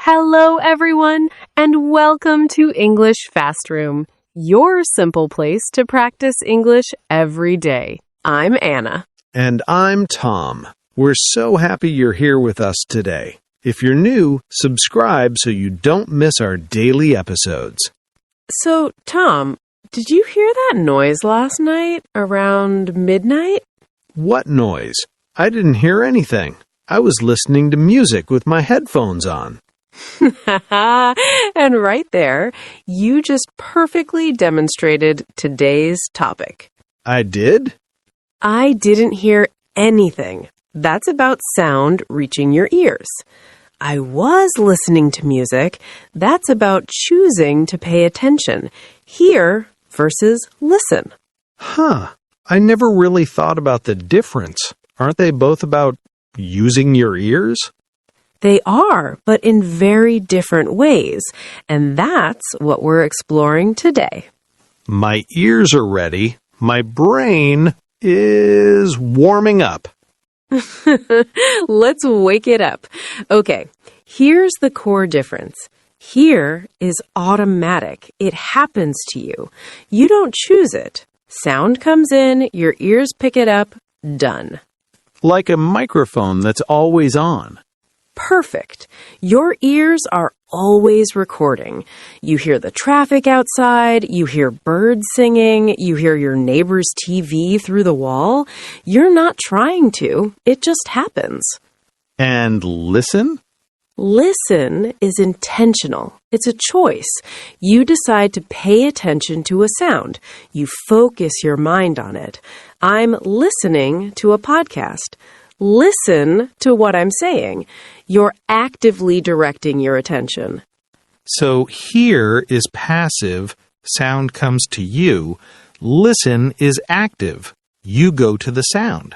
Hello, everyone, and welcome to English Fast Room, your simple place to practice English every day. I'm Anna. And I'm Tom. We're so happy you're here with us today. If you're new, subscribe so you don't miss our daily episodes. So, Tom, did you hear that noise last night around midnight? What noise? I didn't hear anything. I was listening to music with my headphones on. And right there, you just perfectly demonstrated today's topic. I did? I didn't hear anything. That's about sound reaching your ears. I was listening to music. That's about choosing to pay attention. Hear versus listen. I never really thought about the difference. Aren't they both about using your ears? They are, but in very different ways. And that's what we're exploring today. My ears are ready. My brain is warming up. Let's wake it up. Okay, here's the core difference. Hear is automatic. It happens to you. You don't choose it. Sound comes in, your ears pick it up, done. Like a microphone that's always on. Perfect. Your ears are always recording. You hear the traffic outside, you hear birds singing, you hear your neighbor's TV through the wall. You're not trying to. It just happens. And listen? Listen is intentional. It's a choice. You decide to pay attention to a sound. You focus your mind on it. I'm listening to a podcast. Listen to what I'm saying. You're actively directing your attention. So hear is passive, sound comes to you. Listen is active, you go to the sound.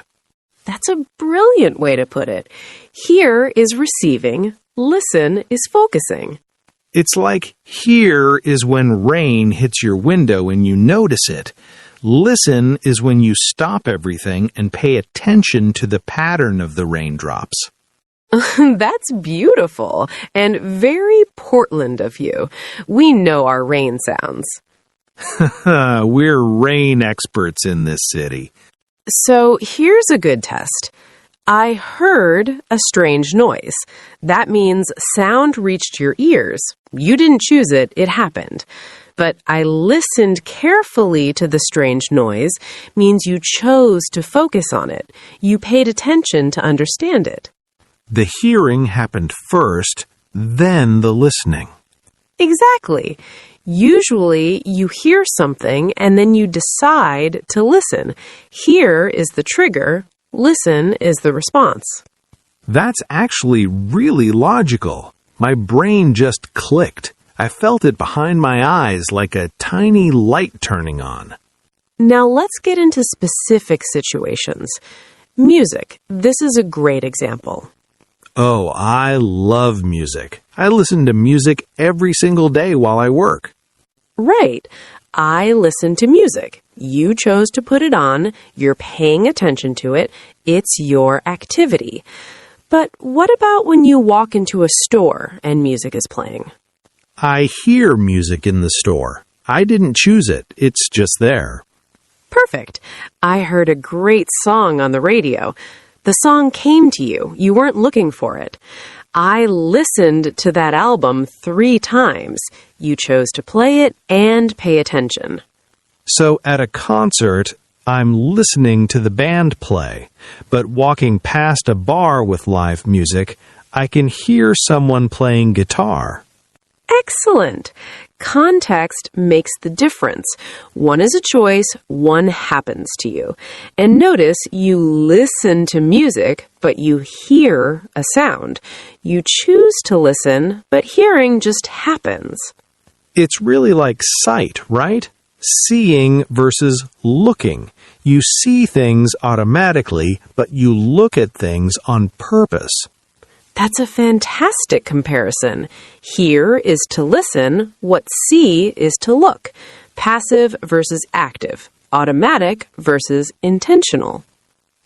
That's a brilliant way to put it. Hear is receiving, listen is focusing. It's like hear is when rain hits your window and you notice it. Listen is when you stop everything and pay attention to the pattern of the raindrops. That's beautiful and very Portland of you. We know our rain sounds. We're rain experts in this city. So here's a good test. I heard a strange noise. That means sound reached your ears. You didn't choose it, it happened. But I listened carefully to the strange noise means you chose to focus on it. You paid attention to understand it. The hearing happened first, then the listening. Exactly. Usually you hear something and then you decide to listen. Hear is the trigger, listen is the response. That's actually really logical. My brain just clicked. I felt it behind my eyes like a tiny light turning on. Now let's get into specific situations. Music. This is a great example. Oh, I love music. I listen to music every single day while I work. Right. I listen to music. You chose to put it on. You're paying attention to it. It's your activity. But what about when you walk into a store and music is playing? I hear music in the store. I didn't choose it. It's just there. Perfect. I heard a great song on the radio. The song came to you. You weren't looking for it. I listened to that album 3 times. You chose to play it and pay attention. So at a concert, I'm listening to the band play. But walking past a bar with live music, I can hear someone playing guitar. Excellent. Context makes the difference. One is a choice, one happens to you. And notice you listen to music, but you hear a sound. You choose to listen, but hearing just happens. It's really like sight, right? Seeing versus looking. You see things automatically, but you look at things on purpose. That's a fantastic comparison. Hear is to listen, what see is to look. Passive versus active. Automatic versus intentional.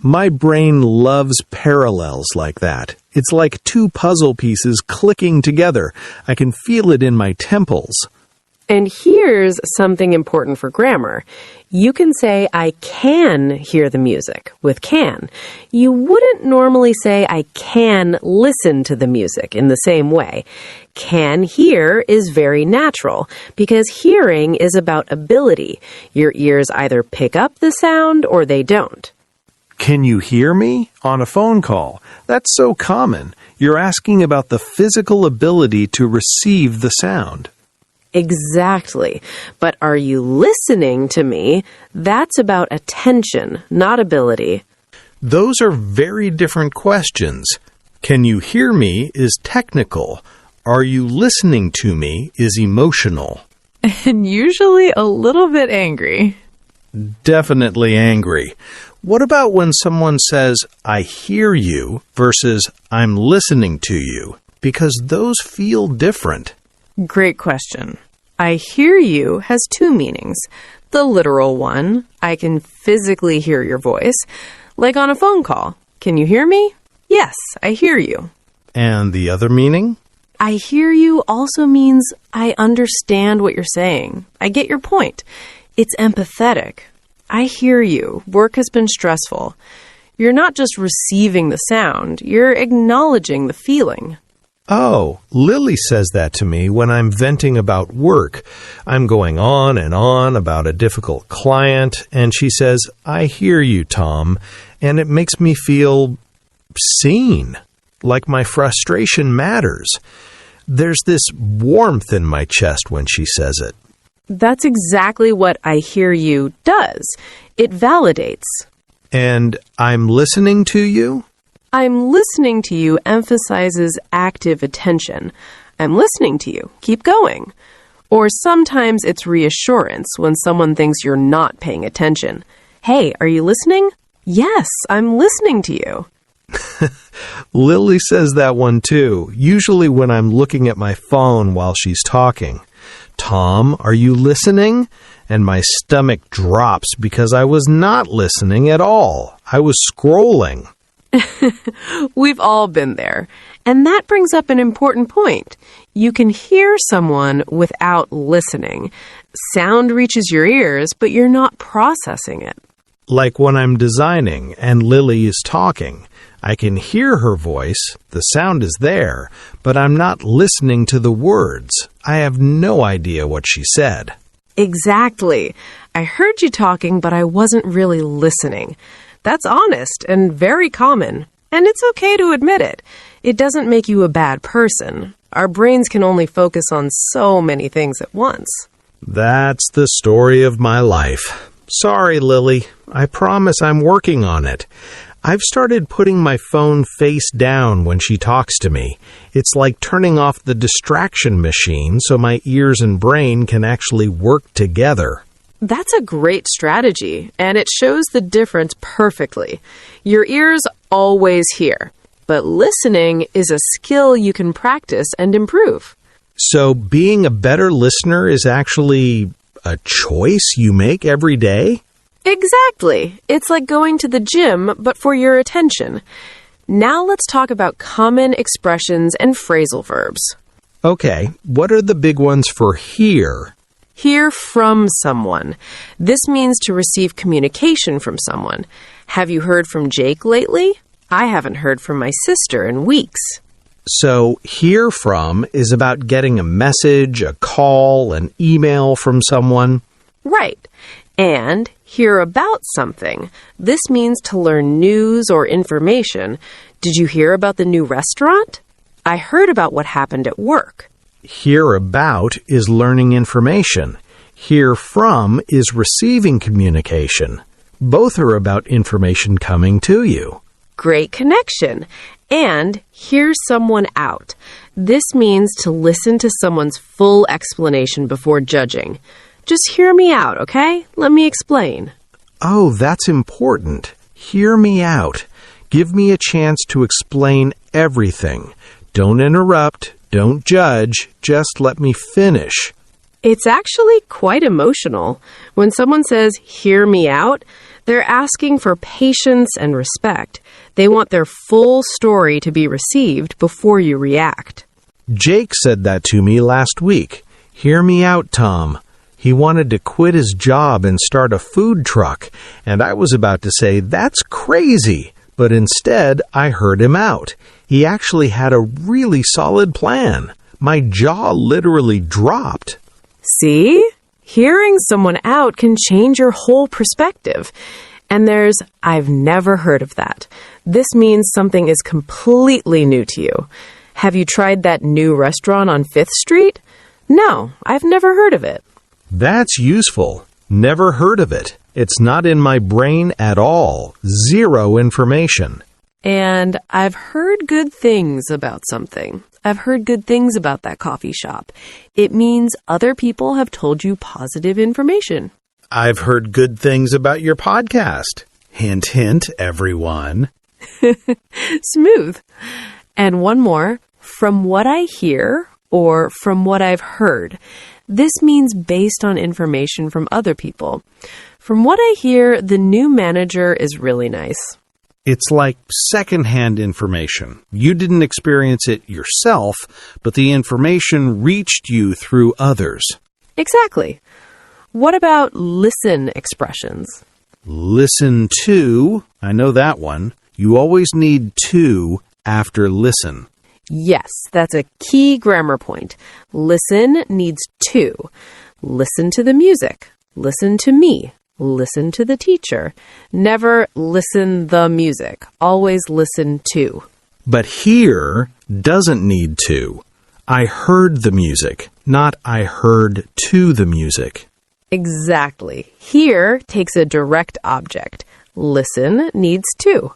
My brain loves parallels like that. It's like two puzzle pieces clicking together. I can feel it in my temples. And here's something important for grammar. You can say, I can hear the music with can. You wouldn't normally say, I can listen to the music in the same way. Can hear is very natural because hearing is about ability. Your ears either pick up the sound or they don't. Can you hear me? On a phone call. That's so common. You're asking about the physical ability to receive the sound. Exactly. But are you listening to me? That's about attention, not ability. Those are very different questions. Can you hear me is technical. Are you listening to me is emotional. And usually a little bit angry. Definitely angry. What about when someone says, I hear you versus I'm listening to you? Because those feel different. Great question. I hear you has two meanings. The literal one, I can physically hear your voice, like on a phone call. Can you hear me? Yes, I hear you. And the other meaning? I hear you also means I understand what you're saying. I get your point. It's empathetic. I hear you. Work has been stressful. You're not just receiving the sound, you're acknowledging the feeling. Oh, Lily says that to me when I'm venting about work. I'm going on and on about a difficult client, and she says, I hear you, Tom, and it makes me feel seen, like my frustration matters. There's this warmth in my chest when she says it. That's exactly what I hear you does. It validates. And I'm listening to you? I'm listening to you emphasizes active attention. I'm listening to you. Keep going. Or sometimes it's reassurance when someone thinks you're not paying attention. Hey, are you listening? Yes, I'm listening to you. Lily says that one too, usually when I'm looking at my phone while she's talking. Tom, are you listening? And my stomach drops because I was not listening at all. I was scrolling. We've all been there. And that brings up an important point. You can hear someone without listening. Sound reaches your ears, but you're not processing it. Like when I'm designing and Lily is talking. I can hear her voice, the sound is there, but I'm not listening to the words. I have no idea what she said. Exactly. I heard you talking, but I wasn't really listening. That's honest and very common, and it's okay to admit it. It doesn't make you a bad person. Our brains can only focus on so many things at once. That's the story of my life. Sorry, Lily. I promise I'm working on it. I've started putting my phone face down when she talks to me. It's like turning off the distraction machine so my ears and brain can actually work together. That's a great strategy, and it shows the difference perfectly. Your ears always hear, but listening is a skill you can practice and improve. So being a better listener is actually a choice you make every day? Exactly. It's like going to the gym, but for your attention. Now let's talk about common expressions and phrasal verbs. Okay, what are the big ones for hear? Hear from someone. This means to receive communication from someone. Have you heard from Jake lately? I haven't heard from my sister in weeks. So hear from is about getting a message, a call, an email from someone. Right. And hear about something. This means to learn news or information. Did you hear about the new restaurant? I heard about what happened at work. Hear about is learning information. Hear from is receiving communication. Both are about information coming to you. Great connection. And hear someone out. This means to listen to someone's full explanation before judging. Just hear me out, okay? Let me explain. Oh, that's important. Hear me out. Give me a chance to explain everything. Don't interrupt. Don't judge. Just let me finish. It's actually quite emotional. When someone says, "Hear me out," they're asking for patience and respect. They want their full story to be received before you react. Jake said that to me last week. Hear me out, Tom. He wanted to quit his job and start a food truck, and I was about to say, that's crazy. But instead, I heard him out. He actually had a really solid plan. My jaw literally dropped. See? Hearing someone out can change your whole perspective. And there's, "I've never heard of that." This means something is completely new to you. Have you tried that new restaurant on 5th Street? No, I've never heard of it. That's useful. Never heard of it. It's not in my brain at all. Zero information. And I've heard good things about something. I've heard good things about that coffee shop. It means other people have told you positive information. I've heard good things about your podcast. Hint, hint, everyone. Smooth. And one more, from what I hear or from what I've heard. This means based on information from other people. From what I hear, the new manager is really nice. It's like secondhand information. You didn't experience it yourself, but the information reached you through others. Exactly. What about listen expressions? Listen to, I know that one. You always need to after listen. Yes, that's a key grammar point. Listen needs to. Listen to the music. Listen to me. Listen to the teacher. Never listen the music. Always listen to. But hear doesn't need to. I heard the music, not I heard to the music. Exactly. Hear takes a direct object. Listen needs to.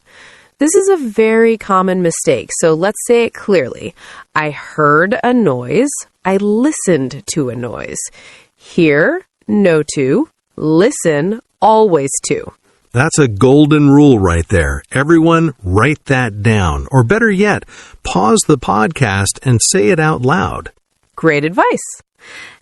This is a very common mistake, so let's say it clearly. I heard a noise. I listened to a noise. Hear, no to. Listen, always to. That's a golden rule right there. Everyone, write that down. Or better yet, pause the podcast and say it out loud. Great advice.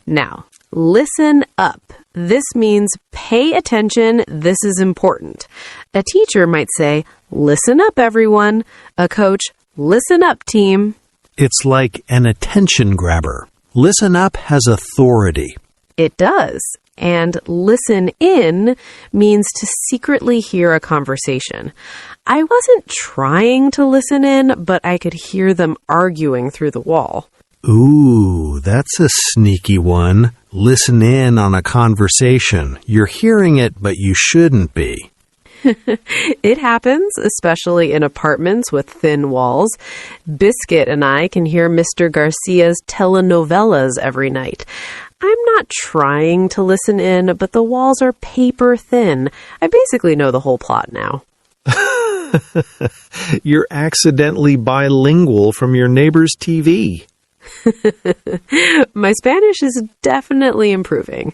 Now, listen up. This means pay attention. This is important. A teacher might say, "Listen up, everyone." A coach, "Listen up, team." It's like an attention grabber. Listen up has authority. It does. And listen in means to secretly hear a conversation. I wasn't trying to listen in, but I could hear them arguing through the wall. Ooh, that's a sneaky one. Listen in on a conversation. You're hearing it, but you shouldn't be. It happens, especially in apartments with thin walls. Biscuit and I can hear Mr. Garcia's telenovelas every night. I'm not trying to listen in, but the walls are paper thin. I basically know the whole plot now. You're accidentally bilingual from your neighbor's TV. My Spanish is definitely improving.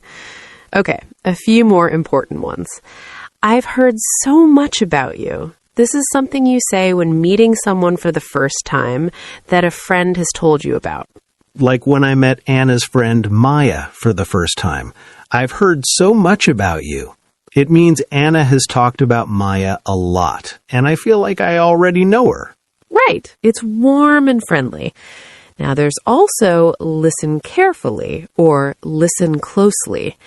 Okay, a few more important ones. I've heard so much about you. This is something you say when meeting someone for the first time that a friend has told you about. Like when I met Anna's friend Maya for the first time. I've heard so much about you. It means Anna has talked about Maya a lot, and I feel like I already know her. Right. It's warm and friendly. Now, there's also listen carefully or listen closely.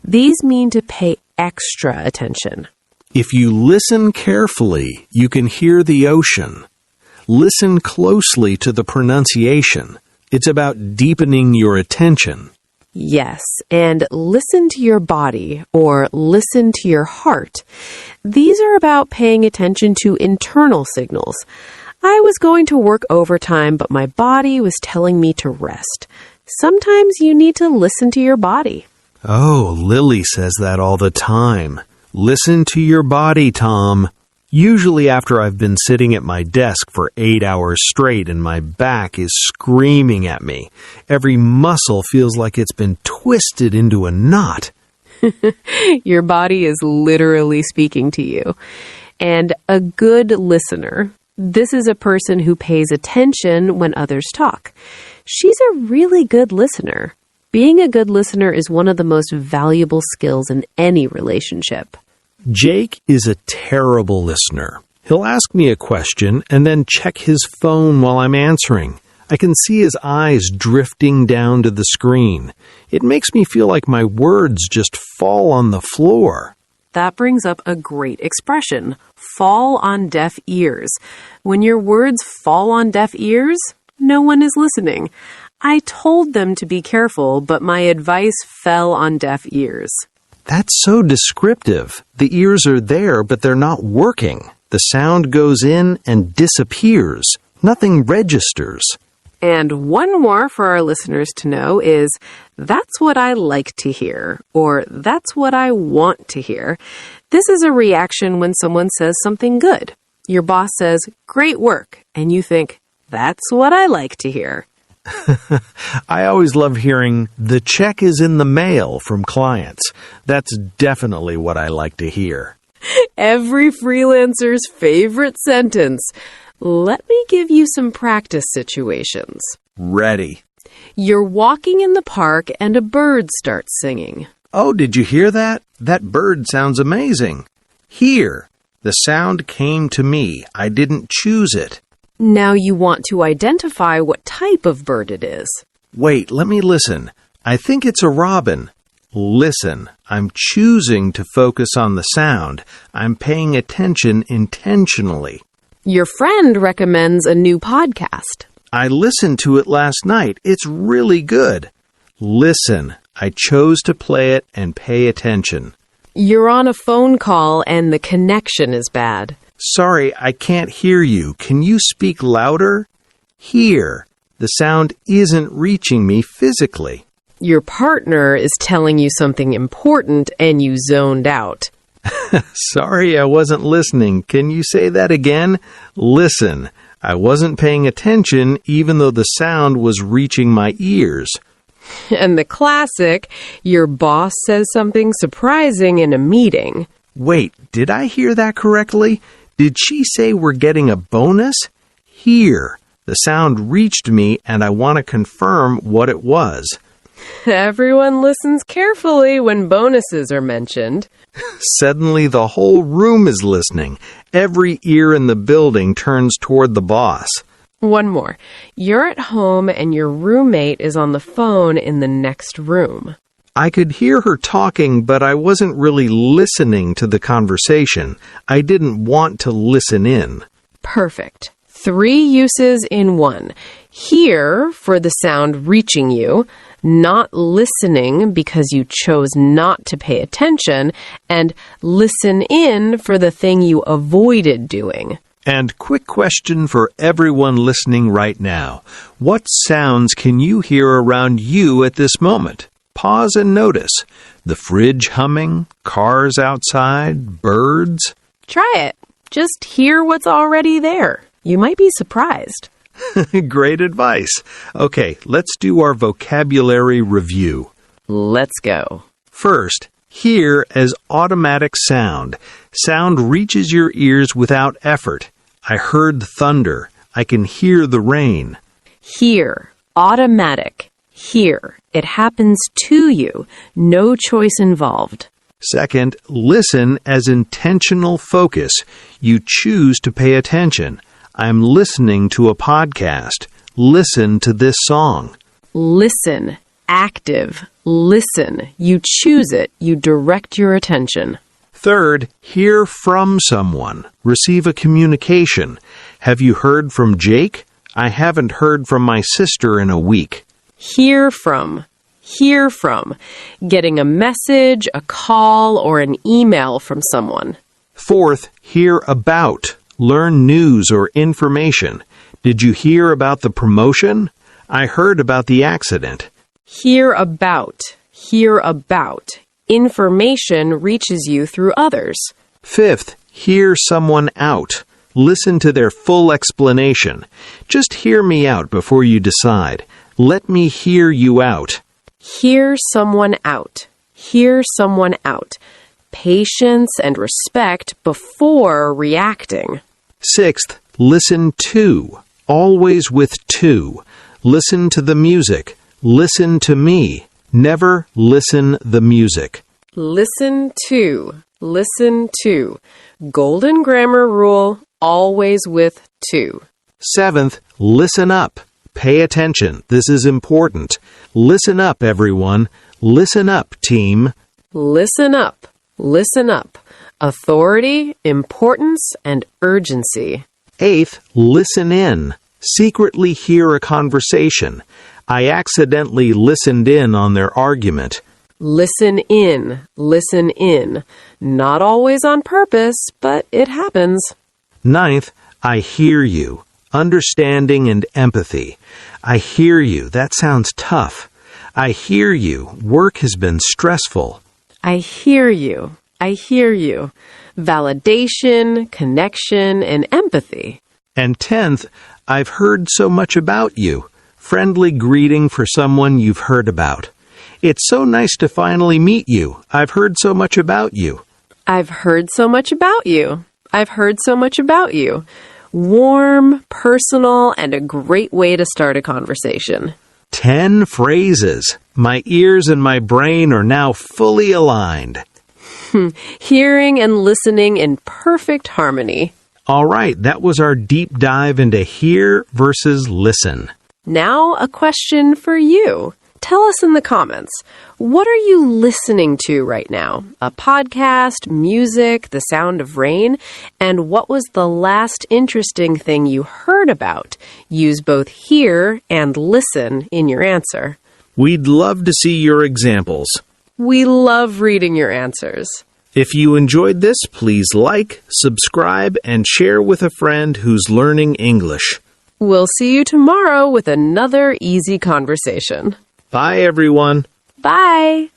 These mean to pay extra attention. If you listen carefully, you can hear the ocean. Listen closely to the pronunciation. It's about deepening your attention. Yes, and listen to your body or listen to your heart. These are about paying attention to internal signals. I was going to work overtime, but my body was telling me to rest. Sometimes you need to listen to your body. Oh, Lily says that all the time. Listen to your body, Tom. Usually after I've been sitting at my desk for 8 hours straight and my back is screaming at me. Every muscle feels like it's been twisted into a knot. Your body is literally speaking to you. And a good listener, this is a person who pays attention when others talk. She's a really good listener. Being a good listener is one of the most valuable skills in any relationship. Jake is a terrible listener. He'll ask me a question and then check his phone while I'm answering. I can see his eyes drifting down to the screen. It makes me feel like my words just fall on the floor. That brings up a great expression, fall on deaf ears. When your words fall on deaf ears, no one is listening. I told them to be careful, but my advice fell on deaf ears. That's so descriptive. The ears are there, but they're not working. The sound goes in and disappears. Nothing registers. And one more for our listeners to know is, that's what I like to hear, or that's what I want to hear. This is a reaction when someone says something good. Your boss says, great work, and you think, that's what I like to hear. I always love hearing, the check is in the mail from clients. That's definitely what I like to hear. Every freelancer's favorite sentence. Let me give you some practice situations. Ready. You're walking in the park and a bird starts singing. Oh, did you hear that? That bird sounds amazing. Here. The sound came to me. I didn't choose it. Now you want to identify what type of bird it is. Wait, let me listen. I think it's a robin. Listen, I'm choosing to focus on the sound. I'm paying attention intentionally. Your friend recommends a new podcast. I listened to it last night. It's really good. Listen, I chose to play it and pay attention. You're on a phone call and the connection is bad. Sorry, I can't hear you. Can you speak louder? Here. The sound isn't reaching me physically. Your partner is telling you something important and you zoned out. Sorry, I wasn't listening. Can you say that again? Listen, I wasn't paying attention even though the sound was reaching my ears. And the classic, your boss says something surprising in a meeting. Wait, did I hear that correctly? Did she say we're getting a bonus? Here. The sound reached me and I want to confirm what it was. Everyone listens carefully when bonuses are mentioned. Suddenly the whole room is listening. Every ear in the building turns toward the boss. One more. You're at home and your roommate is on the phone in the next room. I could hear her talking, but I wasn't really listening to the conversation. I didn't want to listen in. Perfect. 3 uses in one. Hear for the sound reaching you, not listening because you chose not to pay attention, and listen in for the thing you avoided doing. And quick question for everyone listening right now. What sounds can you hear around you at this moment? Pause and notice. The fridge humming, cars outside, birds. Try it. Just hear what's already there. You might be surprised. Great advice. Okay, let's do our vocabulary review. Let's go. First, hear as automatic sound. Sound reaches your ears without effort. I heard thunder. I can hear the rain. Hear. Automatic. Hear. It happens to you. No choice involved. Second, listen as intentional focus. You choose to pay attention. I'm listening to a podcast. Listen to this song. Listen. Active. Listen. You choose it. You direct your attention. Third, hear from someone. Receive a communication. Have you heard from Jake? I haven't heard from my sister in a week. Hear from. Hear from. Getting a message, a call, or an email from someone. Fourth, hear about. Learn news or information. Did you hear about the promotion? I heard about the accident. Hear about. Hear about. Information reaches you through others. Fifth, hear someone out. Listen to their full explanation. Just hear me out before you decide. Let me hear you out. Hear someone out. Hear someone out. Patience and respect before reacting. Sixth, listen to. Always with to. Listen to the music. Listen to me. Never listen the music. Listen to. Listen to. Golden grammar rule, always with to. 7th, listen up. Pay attention. This is important. Listen up, everyone. Listen up, team. Listen up. Listen up. Authority, importance, and urgency. 8th, listen in. Secretly hear a conversation. I accidentally listened in on their argument. Listen in. Listen in. Not always on purpose, but it happens. 9th, I hear you. Understanding and empathy. I hear you. That sounds tough. I hear you. Work has been stressful. I hear you. I hear you. Validation, connection, and empathy. And 10th, I've heard so much about you. Friendly greeting for someone you've heard about. It's so nice to finally meet you. I've heard so much about you. I've heard so much about you. I've heard so much about you. Warm, personal, and a great way to start a conversation. 10 phrases. My ears and my brain are now fully aligned. Hearing and listening in perfect harmony. All right, that was our deep dive into hear versus listen. Now, a question for you. Tell us in the comments, what are you listening to right now? A podcast, music, the sound of rain? And what was the last interesting thing you heard about? Use both hear and listen in your answer. We'd love to see your examples. We love reading your answers. If you enjoyed this, please like, subscribe, and share with a friend who's learning English. We'll see you tomorrow with another easy conversation. Bye, everyone. Bye.